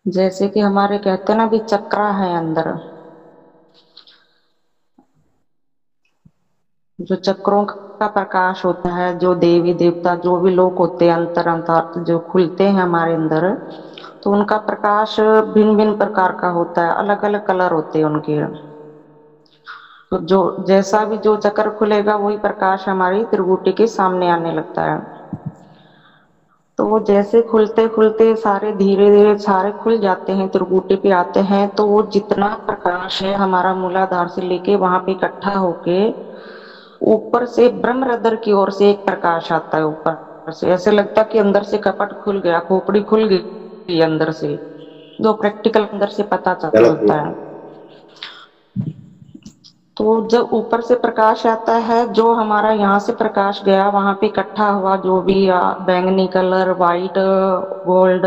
जैसे कि हमारे कहते हैं ना भी चक्रा है अंदर, जो चक्रों का प्रकाश होता है, जो देवी देवता जो भी लोग होते हैं अंतर अंतरार्थ जो खुलते हैं हमारे अंदर, तो उनका प्रकाश भिन्न भिन्न प्रकार का होता है, अलग अलग कलर होते हैं उनके। तो जो जैसा भी जो चक्र खुलेगा वही प्रकाश हमारी त्रिगुटी के सामने आने लगता है। तो वो जैसे खुलते खुलते सारे धीरे धीरे सारे खुल जाते हैं, त्रिगुटी पे आते हैं, तो वो जितना प्रकाश है हमारा मूलाधार से लेके वहां पे इकट्ठा होके ऊपर से ब्रह्मरंध्र की ओर से एक प्रकाश आता है। ऊपर से ऐसे लगता है कि अंदर से कपट खुल गया, खोपड़ी खुल गई अंदर से, जो प्रैक्टिकल अंदर से पता चलता है। तो जब ऊपर से प्रकाश आता है, जो हमारा यहाँ से प्रकाश गया वहां पे इकट्ठा हुआ जो भी बैंगनी colour, white, gold,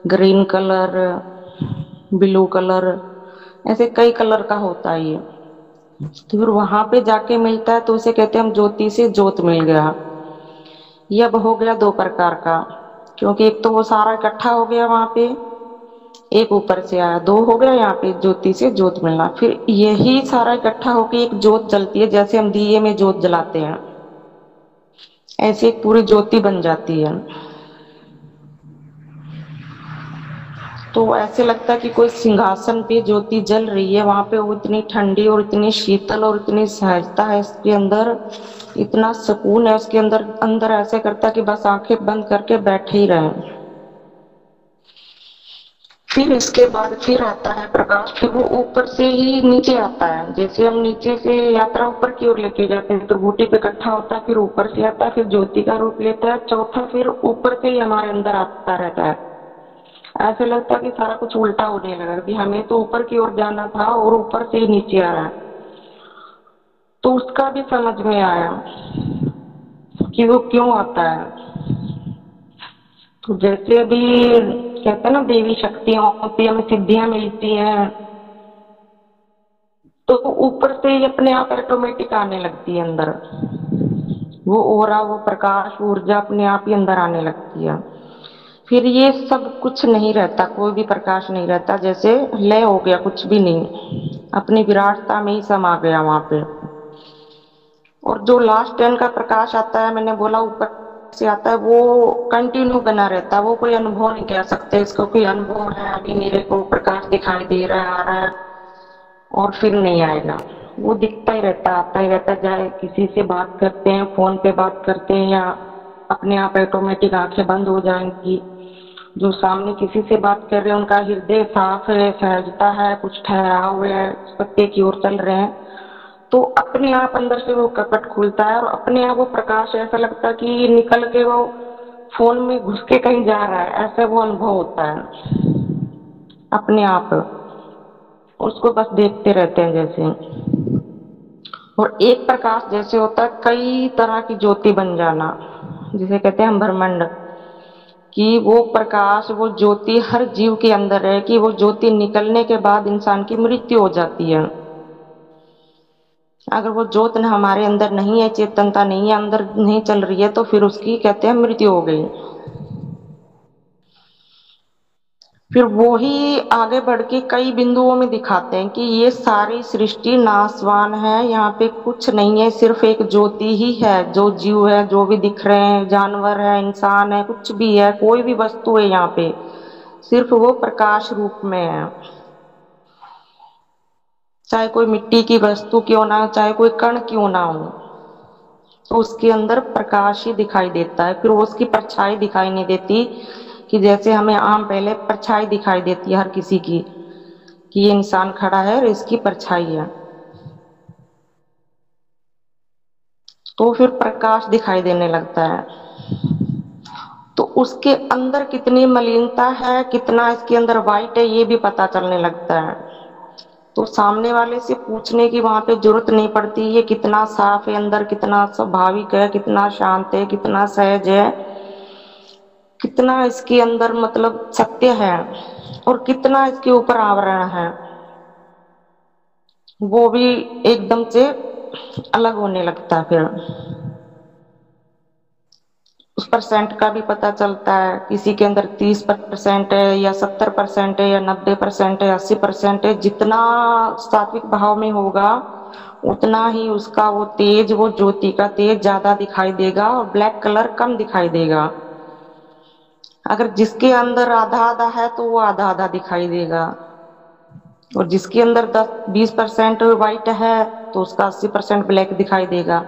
green colour, blue colour, ऐसे कई कलर का होता है ये। तो फिर वहां पे जाके मिलता है तो उसे कहते हैं हम ज्योति से ज्योत मिल गया। ये अब हो गया दो प्रकार का, क्योंकि एक तो वो सारा इकट्ठा हो गया वहां पे, एक ऊपर से आया, दो हो गया यहाँ पे ज्योति से ज्योत मिलना। फिर यही सारा इकट्ठा होके एक ज्योत जलती है, जैसे हम दिए में ज्योत जलाते हैं, ऐसे एक पूरी ज्योति बन जाती है। तो ऐसे लगता है कि कोई सिंहासन पे ज्योति जल रही है, वहां पे वो इतनी ठंडी और इतनी शीतल और इतनी सहजता है इसके अंदर, इतना सुकून है उसके अंदर, अंदर ऐसे करता है कि बस आंखें बंद करके बैठे ही रहें। फिर इसके बाद फिर आता है प्रकाश, फिर वो ऊपर से ही नीचे आता है, जैसे हम नीचे से यात्रा ऊपर की ओर लेके जाते हैं तो बूटी पे इकट्ठा होता है, फिर ऊपर से आता है, फिर ज्योति का रूप लेता है, चौथा फिर ऊपर से ही हमारे अंदर आता रहता है। ऐसे लगता है कि सारा कुछ उल्टा होने लगा कि हमें तो ऊपर की ओर जाना था और ऊपर से ही नीचे आ रहा है। तो उसका भी समझ में आया कि वो क्यों आता है। तो जैसे अभी कहते हैं ना देवी शक्तियां होती है, हमें सिद्धियां मिलती हैं, तो ऊपर से ही अपने आप ऑटोमेटिक आने लगती है अंदर, वो ओरा वो प्रकाश ऊर्जा अपने आप ही अंदर आने लगती है। फिर ये सब कुछ नहीं रहता, कोई भी प्रकाश नहीं रहता, जैसे लय हो गया, कुछ भी नहीं, अपनी विराटता में ही समा गया वहां पे। और जो लास्ट टेन का प्रकाश आता है, मैंने बोला ऊपर से आता है, वो कंटिन्यू बना रहता है, वो कोई अनुभव नहीं कह सकते इसको कोई अनुभव है अभी मेरे को प्रकाश दिखाई दे रहा है आ रहा है और फिर नहीं आएगा। वो दिखता ही रहता है, आता ही रहता है, चाहे किसी से बात करते हैं, फोन पे बात करते हैं, या अपने आप ऑटोमेटिक आंखें बंद हो जाएंगी, जो सामने किसी से बात कर रहे हैं उनका हृदय साफ है, सहजता है, कुछ ठहराव है, सत्य की ओर चल रहे हैं, तो अपने आप अंदर से वो कपट खुलता है और अपने आप वो प्रकाश ऐसा लगता है कि निकल के वो फोन में घुस के कहीं जा रहा है, ऐसा वो अनुभव होता है अपने आप। उसको बस देखते रहते हैं जैसे। और एक प्रकाश जैसे होता है कई तरह की ज्योति बन जाना, जिसे कहते हैं हम ब्रह्मांड, कि वो प्रकाश वो ज्योति हर जीव के अंदर है, कि वो ज्योति निकलने के बाद इंसान की मृत्यु हो जाती है। अगर वो ज्योत हमारे अंदर नहीं है, चेतनता नहीं है, अंदर नहीं चल रही है, तो फिर उसकी कहते हैं मृत्यु हो गई। फिर वो ही आगे बढ़ के कई बिंदुओं में दिखाते हैं कि ये सारी सृष्टि नाशवान है, यहाँ पे कुछ नहीं है, सिर्फ एक ज्योति ही है, जो जीव है जो भी दिख रहे हैं, जानवर है, इंसान है, कुछ भी है, कोई भी वस्तु है यहाँ पे, सिर्फ वो प्रकाश रूप में है। चाहे कोई मिट्टी की वस्तु क्यों ना हो, चाहे कोई कण क्यों ना हो, तो उसके अंदर प्रकाश ही दिखाई देता है। फिर वो उसकी परछाई दिखाई नहीं देती, कि जैसे हमें आम पहले परछाई दिखाई देती है हर किसी की, कि ये इंसान खड़ा है और इसकी परछाई है, तो फिर प्रकाश दिखाई देने लगता है। तो उसके अंदर कितनी मलिनता है, कितना इसके अंदर वाइट है, ये भी पता चलने लगता है। तो सामने वाले से पूछने की वहां पे जरूरत नहीं पड़ती, ये कितना साफ है अंदर, कितना स्वाभाविक है, कितना शांत है, कितना सहज है, कितना इसके अंदर मतलब सत्य है, और कितना इसके ऊपर आवरण है, वो भी एकदम से अलग होने लगता है फिर। उस परसेंट का भी पता चलता है, किसी के अंदर 30% है या 70% है या 90% है, 80% है। जितना सात्विक भाव में होगा उतना ही उसका वो तेज, वो ज्योति का तेज ज्यादा दिखाई देगा और ब्लैक कलर कम दिखाई देगा। अगर जिसके अंदर आधा आधा है तो वो आधा आधा दिखाई देगा, और जिसके अंदर 10-20% व्हाइट है तो उसका 80% ब्लैक दिखाई देगा।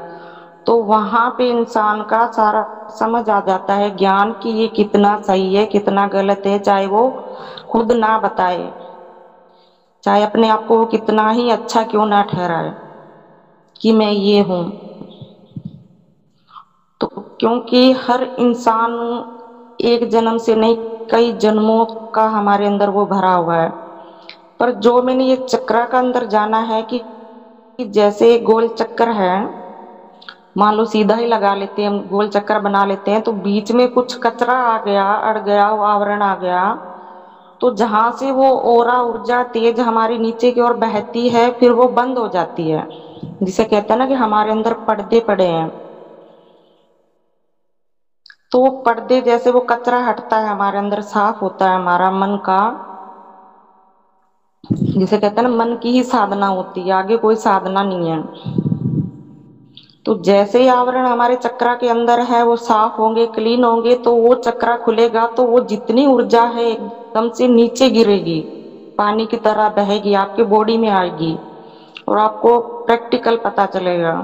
तो वहां पे इंसान का सारा समझ आ जाता है ज्ञान कि ये कितना सही है कितना गलत है, चाहे वो खुद ना बताए, चाहे अपने आप को वो कितना ही अच्छा क्यों ना ठहराए कि मैं ये हूं। तो क्योंकि हर इंसान एक जन्म से नहीं, कई जन्मों का हमारे अंदर वो भरा हुआ है। पर जो मैंने ये चक्र का अंदर जाना है कि जैसे एक गोल चक्कर है, मान लो सीधा ही लगा लेते हैं हम, गोल चक्कर बना लेते हैं, तो बीच में कुछ कचरा आ गया, अड़ गया, वो आवरण आ गया, तो जहां से वो ओरा ऊर्जा तेज हमारी नीचे की ओर बहती है फिर वो बंद हो जाती है। जिसे कहते हैं ना कि हमारे अंदर पर्दे पड़े हैं, तो वो पर्दे जैसे वो कचरा हटता है हमारे अंदर, साफ होता है हमारा मन का। जिसे कहते हैं ना मन की ही साधना होती है, आगे कोई साधना नहीं है। तो जैसे ही आवरण हमारे चक्रा के अंदर है वो साफ होंगे, क्लीन होंगे, तो वो चक्रा खुलेगा तो वो जितनी ऊर्जा है एकदम से नीचे गिरेगी, पानी की तरह बहेगी, आपके बॉडी में आएगी और आपको प्रैक्टिकल पता चलेगा।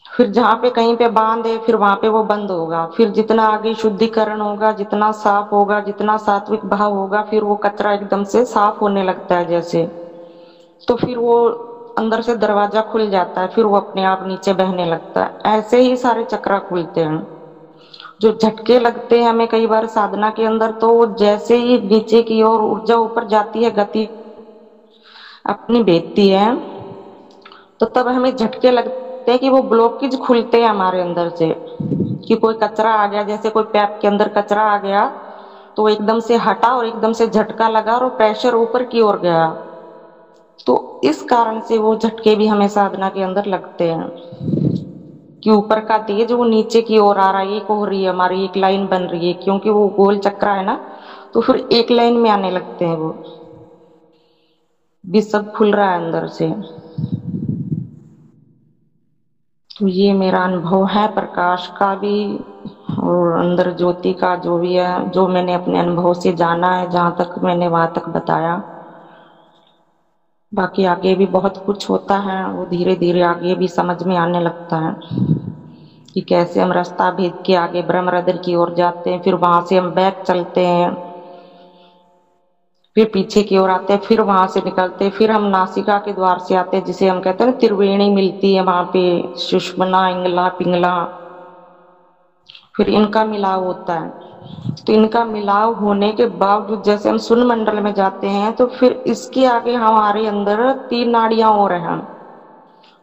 फिर जहाँ पे कहीं पे बांध है फिर वहां पे वो बंद होगा, फिर जितना आगे शुद्धिकरण होगा, जितना साफ होगा, जितना सात्विक भाव होगा, फिर वो कचरा एकदम से साफ होने लगता है जैसे, तो फिर वो अंदर से दरवाजा खुल जाता है, फिर वो अपने आप नीचे बहने लगता है। ऐसे ही सारे चक्र खुलते हैं। जो झटके लगते हैं हमें कई बार साधना के अंदर, तो वो जैसे ही नीचे की ओर ऊर्जा ऊपर जाती है, गति अपनी भेजती है, तो तब हमें झटके लगते हैं कि वो ब्लॉकेज खुलते हैं हमारे अंदर से, कि कोई कचरा आ गया, जैसे कोई पैप के अंदर कचरा आ गया तो वो एकदम से हटा और एकदम से झटका लगा और प्रेशर ऊपर की ओर गया। तो इस कारण से वो झटके भी हमें साधना के अंदर लगते हैं कि ऊपर का तेज वो नीचे की ओर आ रहा है, एक हो रही है हमारी, एक लाइन बन रही है, क्योंकि वो गोल चक्र है ना, तो फिर एक लाइन में आने लगते हैं वो भी, सब खुल रहा है अंदर से। तो ये मेरा अनुभव है प्रकाश का भी और अंदर ज्योति का, जो भी है, जो मैंने अपने अनुभव से जाना है, जहां तक मैंने वहां तक बताया। बाकी आगे भी बहुत कुछ होता है, वो धीरे धीरे आगे भी समझ में आने लगता है कि कैसे हम रास्ता भेद के आगे ब्रह्मरंध्र की ओर जाते हैं, फिर वहां से हम बैक चलते हैं, फिर पीछे की ओर आते हैं, फिर वहां से निकलते हैं, फिर हम नासिका के द्वार से आते हैं, जिसे हम कहते हैं ना त्रिवेणी मिलती है वहां पे, सुषुम्ना, इंगला, पिंगला, फिर इनका मिलाव होता है। तो इनका मिलाव होने के बावजूद जैसे हम शून्य मंडल में जाते हैं, तो फिर इसके आगे हमारे अंदर 3 नाड़ियां और हैं,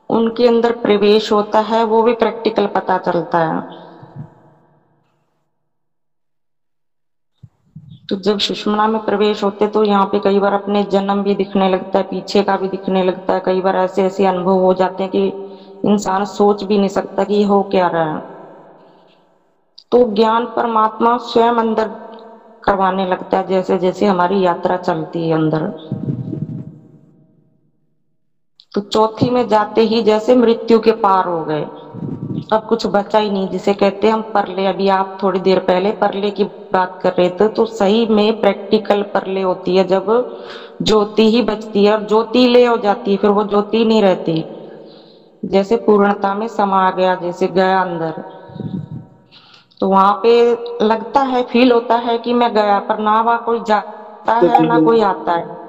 उनके अंदर प्रवेश होता है, वो भी प्रैक्टिकल पता चलता है। तो जब सुषुम्ना में प्रवेश होते तो यहाँ पे कई बार अपने जन्म भी दिखने लगता है, पीछे का भी दिखने लगता है। कई बार ऐसे ऐसे अनुभव हो जाते हैं कि इंसान सोच भी नहीं सकता कि ये हो क्या रहा है। तो ज्ञान परमात्मा स्वयं अंदर करवाने लगता है जैसे जैसे हमारी यात्रा चलती है अंदर। तो चौथी में जाते ही जैसे मृत्यु के पार हो गए, अब कुछ बचा ही नहीं, जिसे कहते हैं हम परले। अभी आप थोड़ी देर पहले परले की बात कर रहे थे, तो सही में प्रैक्टिकल परले होती है जब ज्योति ही बचती है, और ज्योति ले हो जाती है, फिर वो ज्योति नहीं रहती, जैसे पूर्णता में समा गया, जैसे गया अंदर। तो वहां पे लगता है, फील होता है कि मैं गया, पर ना वहां कोई जाता है ना कोई आता है।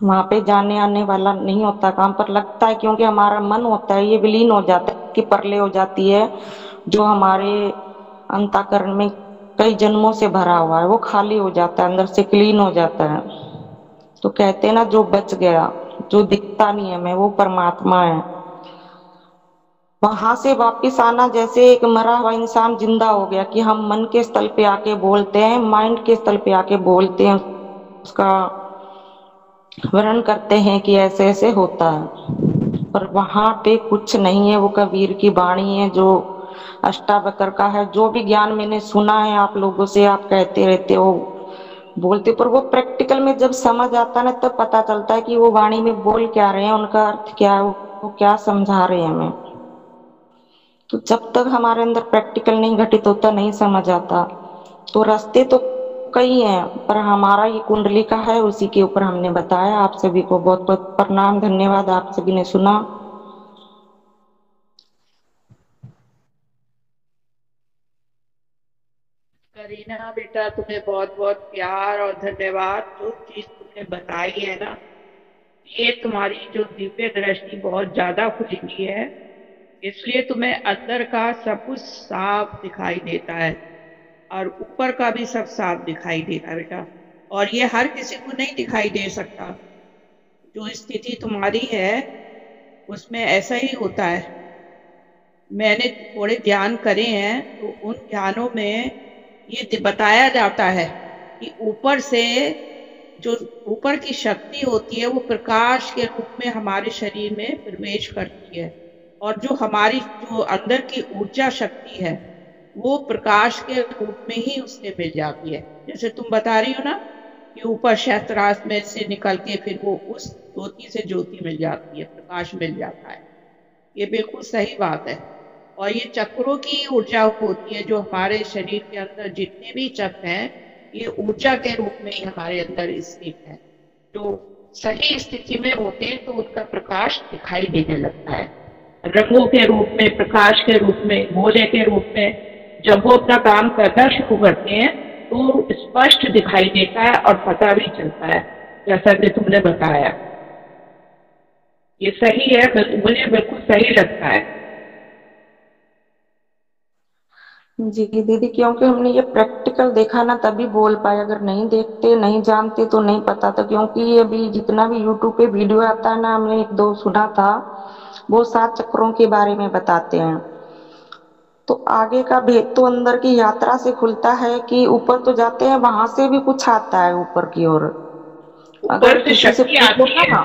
वहां पे जाने आने वाला नहीं होता काम, पर लगता है क्योंकि हमारा मन होता है, ये विलीन हो जाता है कि परले हो जाती है, जो हमारे अंतःकरण में कई जन्मों से भरा हुआ है वो खाली हो जाता है, अंदर से क्लीन हो जाता है। तो कहते हैं ना, जो बच गया, जो दिखता नहीं है मैं, वो परमात्मा है। वहां से वापिस आना जैसे एक मरा हुआ इंसान जिंदा हो गया, कि हम मन के स्थल पे आके बोलते हैं, माइंड के स्थल पे आके बोलते हैं, उसका वर्णन करते हैं कि ऐसे ऐसे होता है। पर वहां पे कुछ नहीं है। वो कबीर की वाणी है, जो अष्टावक्र का है, जो भी ज्ञान मैंने सुना है आप लोगों से, आप कहते रहते हो बोलते, पर वो प्रैक्टिकल में जब समझ आता है ना, तब पता चलता है कि वो वाणी में बोल क्या रहे हैं, उनका अर्थ क्या है, वो क्या समझा रहे हैं हमें। तो जब तक हमारे अंदर प्रैक्टिकल नहीं घटित होता, नहीं समझ आता। तो रास्ते तो कई हैं, पर हमारा ये कुंडली का है, उसी के ऊपर हमने बताया। आप सभी को बहुत बहुत प्रणाम, धन्यवाद, आप सभी ने सुना। करीना बेटा, तुम्हें बहुत बहुत प्यार और धन्यवाद। जो चीज तुमने बताई है ना, ये तुम्हारी जो दिव्य दृष्टि बहुत ज्यादा खुली हुई है, इसलिए तुम्हें अंदर का सब कुछ साफ दिखाई देता है और ऊपर का भी सब साफ दिखाई देता है बेटा। और ये हर किसी को नहीं दिखाई दे सकता। जो स्थिति तुम्हारी है उसमें ऐसा ही होता है। मैंने थोड़े ध्यान करे हैं तो उन ध्यानों में ये बताया जाता है कि ऊपर से जो ऊपर की शक्ति होती है वो प्रकाश के रूप में हमारे शरीर में प्रवेश करती है, और जो हमारी जो अंदर की ऊर्जा शक्ति है वो प्रकाश के रूप में ही उससे मिल जाती है। जैसे तुम बता रही हो ना कि ऊपर शस्त्रास्त्र में से निकल के फिर वो उस ज्योति से ज्योति मिल जाती है, प्रकाश मिल जाता है। ये बिल्कुल सही बात है। और ये चक्रों की ऊर्जा होती है, जो हमारे शरीर के अंदर जितने भी चक्र हैं ये ऊर्जा के रूप में ही हमारे अंदर स्थित है। जो सही स्थिति में होते हैं तो उनका प्रकाश दिखाई देने लगता है, रंगों के रूप में, प्रकाश के रूप में, गोले के रूप में। जब वो अपना काम करना शुरू करते हैं तो स्पष्ट दिखाई देता है और पता भी चलता है, जैसा कि तुमने बताया। ये सही है, मुझे बिल्कुल सही लगता है। जी दीदी, क्योंकि हमने ये प्रैक्टिकल देखा ना, तभी बोल पाए। अगर नहीं देखते, नहीं जानते तो नहीं पता था। क्योंकि ये अभी जितना भी यूट्यूब पे वीडियो आता है ना, हमने एक दो सुना था, वो 7 चक्रों के बारे में बताते हैं। तो आगे का भेद तो अंदर की यात्रा से खुलता है कि ऊपर तो जाते हैं, वहां से भी कुछ आता है ऊपर की ओर। अगर ऊपर से किसी से शक्ति पूछो आती है, ना,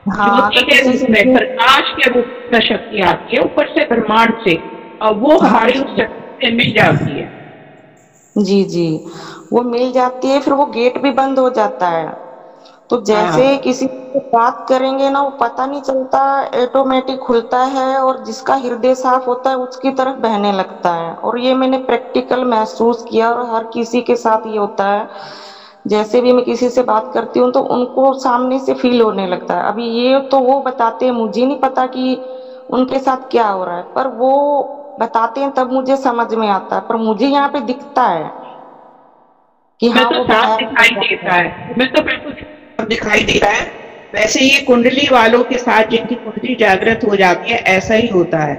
हाँ, ज्योति अगर के किसी रूप से में, प्रकाश के रूप में शक्ति आती है ऊपर से, ब्रह्मांड से, और वो हाँ हमारी उस जी, शक्ति से मिल जाती है। जी जी, वो मिल जाती है, फिर वो गेट भी बंद हो जाता है। तो जैसे हाँ, किसी से बात करेंगे ना, वो पता नहीं चलता, ऑटोमेटिक खुलता है, और जिसका हृदय साफ होता है उसकी तरफ बहने लगता है। और ये मैंने प्रैक्टिकल महसूस किया, और हर किसी के साथ ये होता है। जैसे भी मैं किसी से बात करती हूँ तो उनको सामने से फील होने लगता है। अभी ये तो वो बताते हैं, मुझे नहीं पता कि उनके साथ क्या हो रहा है, पर वो बताते हैं तब मुझे समझ में आता है। पर मुझे यहाँ पे दिखता है कि तुम्हें हाँ, तो वो साफ बताया दिखाई जा रहा देता है, तुम्हें तो बिल्कुल साफ दिखाई देता है। वैसे ये कुंडली वालों के साथ, जिनकी कुंडली जागृत हो जाती है, ऐसा ही होता है।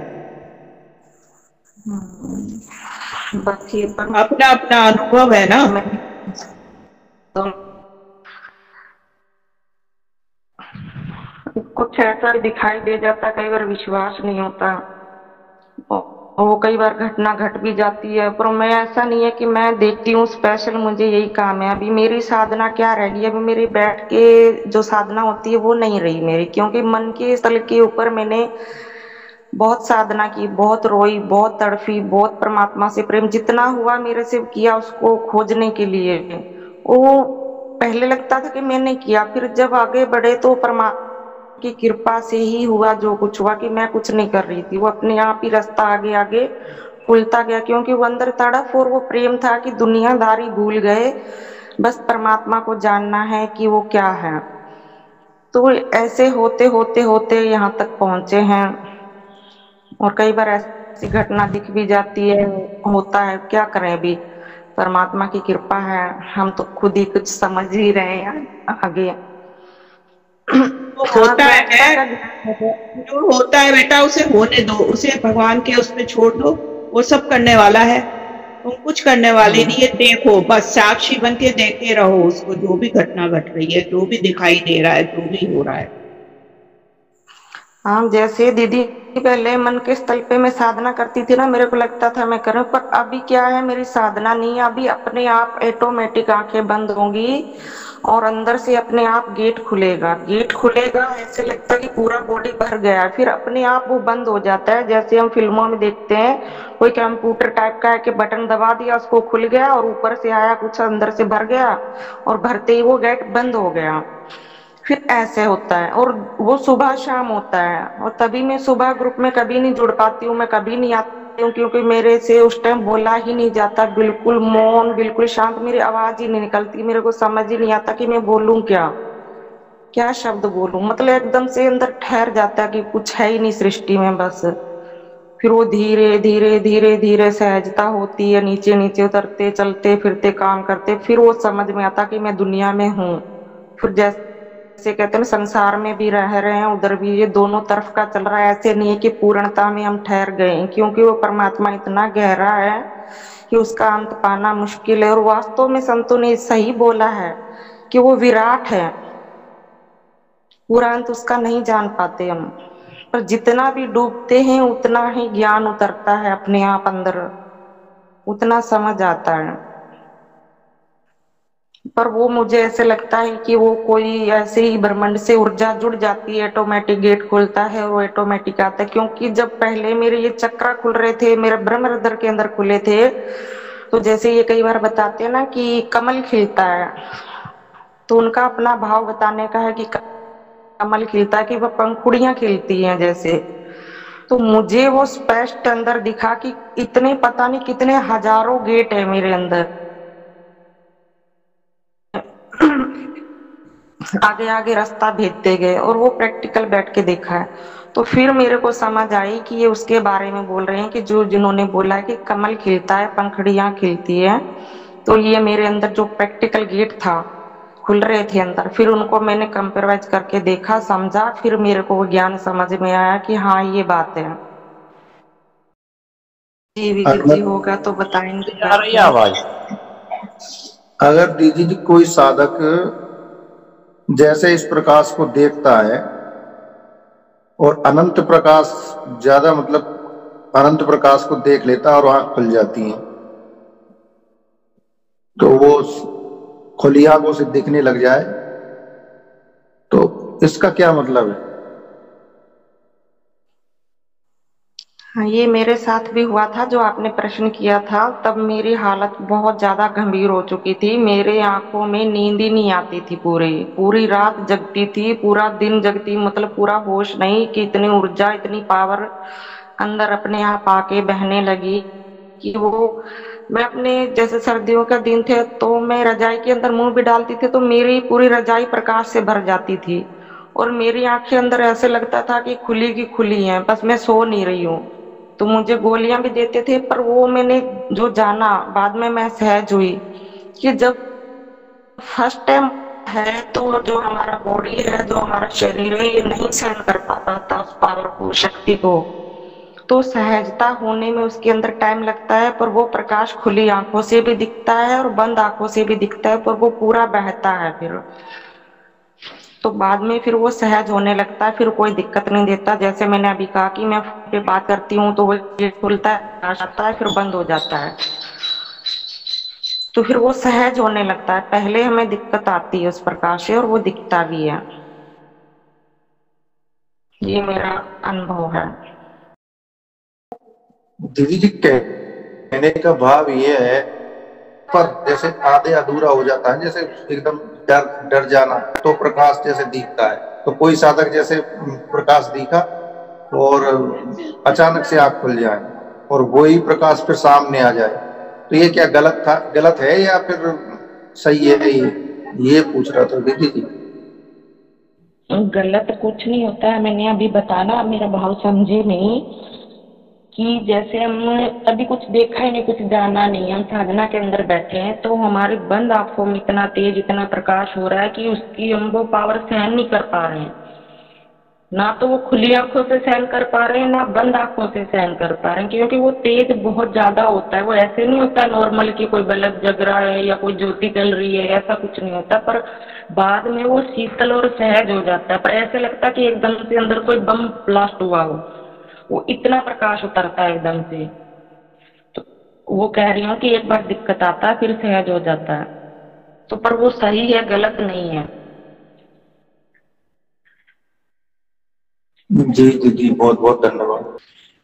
है। बस ये पर अपना अपना अनुभव है ना। मैं तो कुछ ऐसा दिखाई दे जाता, कई बार विश्वास नहीं होता, और वो कई बार घटना घट भी जाती है। पर मैं, ऐसा नहीं है कि मैं देखती हूँ स्पेशल मुझे यही काम है। अभी मेरी साधना क्या रह गई, अभी मेरी बैठ के जो साधना होती है वो नहीं रही मेरी, क्योंकि मन के स्थल के ऊपर मैंने बहुत साधना की, बहुत रोई, बहुत तड़फी, बहुत परमात्मा से प्रेम जितना हुआ मेरे से किया उसको खोजने के लिए। वो पहले लगता था कि मैंने किया, फिर जब आगे बढ़े तो परमात्मा की कृपा से ही हुआ जो कुछ हुआ, कि मैं कुछ नहीं कर रही थी, वो अपने आप ही रास्ता आगे आगे खुलता गया। क्योंकि वो अंदर तड़प और वो प्रेम था कि दुनियादारी भूल गए, बस परमात्मा को जानना है कि वो क्या है। तो ऐसे होते होते होते यहाँ तक पहुंचे हैं। और कई बार ऐसी घटना दिख भी जाती है, होता है, क्या करें। अभी परमात्मा की कृपा है, हम तो खुद ही कुछ समझ ही रहे हैं आगे। जो हाँ, होता बैठता है, का ज्ञान है। जो होता है बेटा उसे होने दो, उसे भगवान के उसमें छोड़ दो। वो सब करने वाला है, तुम कुछ करने वाले नहीं है। देखो, बस साक्षी बन के देखते रहो उसको, जो भी घटना घट रही है, जो भी दिखाई दे रहा है, जो भी हो रहा है। हाँ, जैसे दीदी पहले मन के स्थल पे मैं साधना करती थी ना, मेरे को लगता था मैं करूं, पर अभी क्या है, मेरी साधना नहीं है, अभी अपने आप ऑटोमेटिक आंखें बंद होंगी और अंदर से अपने आप गेट खुलेगा। गेट खुलेगा, ऐसे लगता है कि पूरा बॉडी भर गया है, फिर अपने आप वो बंद हो जाता है। जैसे हम फिल्मों में देखते हैं, कोई कंप्यूटर टाइप का है कि बटन दबा दिया, उसको खुल गया और ऊपर से आया कुछ अंदर से भर गया और भरते ही वो गेट बंद हो गया। फिर ऐसे होता है और वो सुबह शाम होता है, और तभी मैं सुबह ग्रुप में कभी नहीं जुड़ पाती हूँ, मैं कभी नहीं आती हूँ, क्योंकि मेरे से उस टाइम बोला ही नहीं जाता, बिल्कुल मौन, बिल्कुल शांत, मेरी आवाज ही नहीं निकलती, मेरे को समझ ही नहीं आता कि मैं बोलूं क्या, क्या शब्द बोलूं, मतलब एकदम से अंदर ठहर जाता है कि कुछ है ही नहीं सृष्टि में बस। फिर वो धीरे धीरे धीरे धीरे सहजता होती है, नीचे नीचे उतरते, चलते फिरते काम करते, फिर वो समझ में आता कि मैं दुनिया में हूँ। फिर जैसे कहते हैं संसार में भी रह रहे हैं, उधर भी, ये दोनों तरफ का चल रहा है। ऐसे नहीं है कि पूर्णता में हम ठहर गए, क्योंकि वो परमात्मा इतना गहरा है कि उसका अंत पाना मुश्किल है। और वास्तव में संतों ने सही बोला है कि वो विराट है, पूरा अंत उसका नहीं जान पाते हम, पर जितना भी डूबते हैं उतना ही ज्ञान उतरता है अपने आप अंदर, उतना समझ आता है। पर वो मुझे ऐसे लगता है कि वो कोई ऐसे ही ब्रह्मांड से ऊर्जा जुड़ जाती है, ऑटोमेटिक गेट खुलता है और वो ऑटोमेटिक आता है। क्योंकि जब पहले मेरे ये चक्र खुल रहे थे, मेरे ब्रह्मरंध्र के अंदर खुले थे, तो जैसे ये कई बार बताते हैं ना कि कमल खिलता है, तो उनका अपना भाव बताने का है कि कमल खिलता है, कि वह पंखुड़ियां खिलती हैं जैसे। तो मुझे वो स्पष्ट अंदर दिखा कि इतने पता नहीं कितने हजारों गेट है मेरे अंदर, आगे आगे रास्ता भेजते गए, और वो प्रैक्टिकल बैठ के देखा है। तो फिर मेरे को समझ आई कि ये उसके बारे में बोल रहे हैं, कि जो जिन्होंने बोला है कि कमल खिलता है, पंखड़ियां खिलती है, तो ये मेरे अंदर जो प्रैक्टिकल गेट था, खुल रहे थे अंदर, फिर उनको मैंने कंपेयरवाइज करके देखा, समझा, फिर मेरे को वो ज्ञान समझ में आया कि हाँ ये बात है। जी विजित जी अगर होगा तो बताएंगे आ बाद रही है में। आवाज? अगर दीदी जी कोई साधक जैसे इस प्रकाश को देखता है और अनंत प्रकाश ज्यादा, मतलब अनंत प्रकाश को देख लेता और आंख खुल जाती है, तो वो खुली आंखों से दिखने लग जाए, तो इसका क्या मतलब है? हाँ, ये मेरे साथ भी हुआ था, जो आपने प्रश्न किया था, तब मेरी हालत बहुत ज्यादा गंभीर हो चुकी थी, मेरे आंखों में नींद ही नहीं आती थी, पूरी पूरी रात जगती थी, पूरा दिन जगती, मतलब पूरा होश नहीं, कि इतनी ऊर्जा, इतनी पावर अंदर अपने आप आके बहने लगी कि वो, मैं अपने, जैसे सर्दियों का दिन थे तो मैं रजाई के अंदर मुंह भी डालती थी तो मेरी पूरी रजाई प्रकाश से भर जाती थी, और मेरी आंखें अंदर ऐसे लगता था कि खुली की खुली हैं, बस मैं सो नहीं रही हूँ। तो मुझे गोलियां भी देते थे, पर वो मैंने जो जाना, बाद में मैं सहज हुई कि जब फर्स्ट टाइम है तो जो हमारा बॉडी है, जो हमारा शरीर है, ये नहीं सहन कर पाता था उस पावर को, शक्ति को। तो सहजता होने में उसके अंदर टाइम लगता है, पर वो प्रकाश खुली आंखों से भी दिखता है और बंद आंखों से भी दिखता है, पर वो पूरा बहता है फिर। तो बाद में फिर वो सहज होने लगता है, फिर कोई दिक्कत नहीं देता। जैसे मैंने अभी कहा कि मैं फोन पे बात करती हूँ तो वो खुलता है, प्रकाश आता है, फिर बंद हो जाता है, तो फिर वो सहज होने लगता है। पहले हमें दिक्कत आती है उस प्रकाश से, और वो दिखता भी है। ये मेरा अनुभव है। दीदी जी कहने का भाव ये है, पर जैसे आधे अधूरा हो जाता है, जैसे एकदम डर डर जाना, तो प्रकाश जैसे दिखता है, तो कोई साधक जैसे प्रकाश दिखा और अचानक से आंख खुल जाए और वही प्रकाश फिर सामने आ जाए, तो ये क्या गलत था, गलत है या फिर सही है? ये पूछ रहा था दीदी जी। गलत कुछ नहीं होता है, मैंने अभी बताना, मेरा भाव समझे नहीं, कि जैसे हम अभी कुछ देखा ही नहीं, कुछ जाना नहीं, हम साधना के अंदर बैठे हैं, तो हमारे बंद आंखों में इतना तेज, इतना प्रकाश हो रहा है कि उसकी हम वो पावर सहन नहीं कर पा रहे हैं, ना तो वो खुली आंखों से सहन कर पा रहे हैं, ना बंद आंखों से सहन कर पा रहे हैं, क्योंकि वो तेज बहुत ज्यादा होता है। वो ऐसे नहीं होता नॉर्मल कि कोई बल्ब जग रहा है या कोई ज्योति जल रही है, ऐसा कुछ नहीं होता, पर बाद में वो शीतल और सहज हो जाता है, पर ऐसे लगता है कि एकदम से अंदर कोई बम ब्लास्ट हुआ हो, वो इतना प्रकाश उतरता है एकदम से। तो वो कह रही हूँ कि एक बार दिक्कत आता है फिर सहज हो जाता है, तो पर वो सही है, गलत नहीं है। जी दीदी, बहुत बहुत धन्यवाद।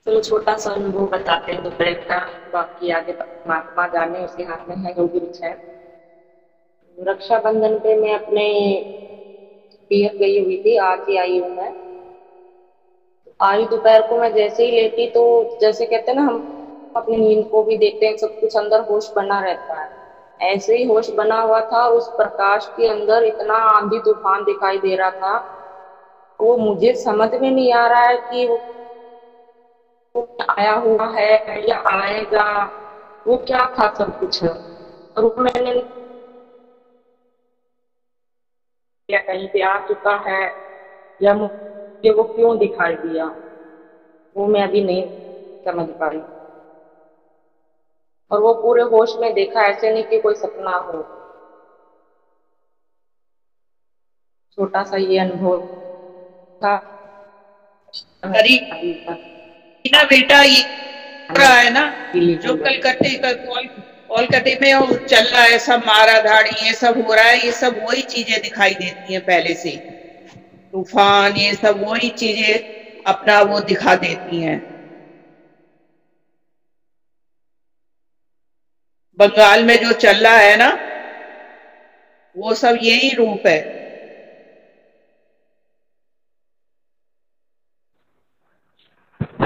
चलो छोटा सा अनुभव बताते हैं दोपहर का, बाकी आगे परमात्मा जाने, उसके हाथ में है जो भी कुछ है। रक्षाबंधन पे मैं अपने पियर गई हुई थी, आज ही आई हूँ मैं। आई दोपहर को मैं जैसे ही लेटी तो जैसे कहते हैं ना, हम अपनी नींद को भी देखते हैं, सब कुछ अंदर होश बना रहता है, ऐसे ही होश बना हुआ था। उस प्रकाश के अंदर इतना आंधी तूफान दिखाई दे रहा था, वो मुझे समझ में नहीं आ रहा है कि वो आया हुआ है या आएगा, वो क्या था सब कुछ। और वो मैंने या कहीं पे आ चुका है या मुझे वो क्यों दिखाई दिया, वो मैं अभी नहीं समझ पाई। और वो पूरे होश में देखा, ऐसे नहीं कि कोई सपना हो। छोटा सा ये अनुभव था। अरे ना बेटा, ये हो रहा है ना जो कलकत्ते का कोलकाता में वो चल रहा है, सब मारा धाड़ी ये सब हो रहा है, ये सब वही चीजें दिखाई देती हैं पहले से, तूफान ये सब वही चीजें अपना वो दिखा देती हैं। बंगाल में जो चल रहा है ना, वो सब यही रूप है।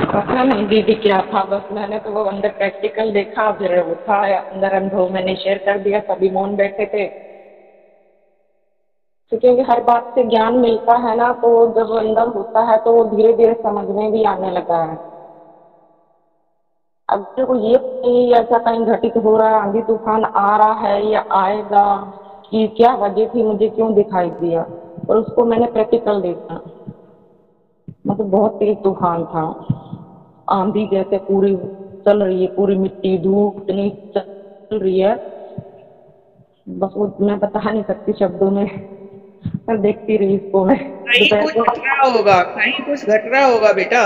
पता नहीं दीदी क्या था, बस मैंने तो वो अंदर प्रैक्टिकल देखा, फिर वो था अंदर अनुभव मैंने शेयर कर दिया, सभी मौन बैठे थे। तो क्योंकि हर बात से ज्ञान मिलता है ना, तो जब अंदर होता है तो वो धीरे धीरे समझ में भी आने लगा है। अगर को ये नहीं ऐसा कहीं घटित हो रहा है, आंधी तूफान आ रहा है या आएगा, कि क्या वजह थी, मुझे क्यों दिखाई दिया, और उसको मैंने प्रैक्टिकल देखा। मतलब बहुत तेज तूफान था, आंधी जैसे पूरी चल रही है, पूरी मिट्टी धूप इतनी चल रही है, बस वो मैं बता नहीं सकती शब्दों में। मैं देखती रही इसको मैं। कहीं कुछ घट रहा होगा, कहीं कुछ घट रहा होगा बेटा।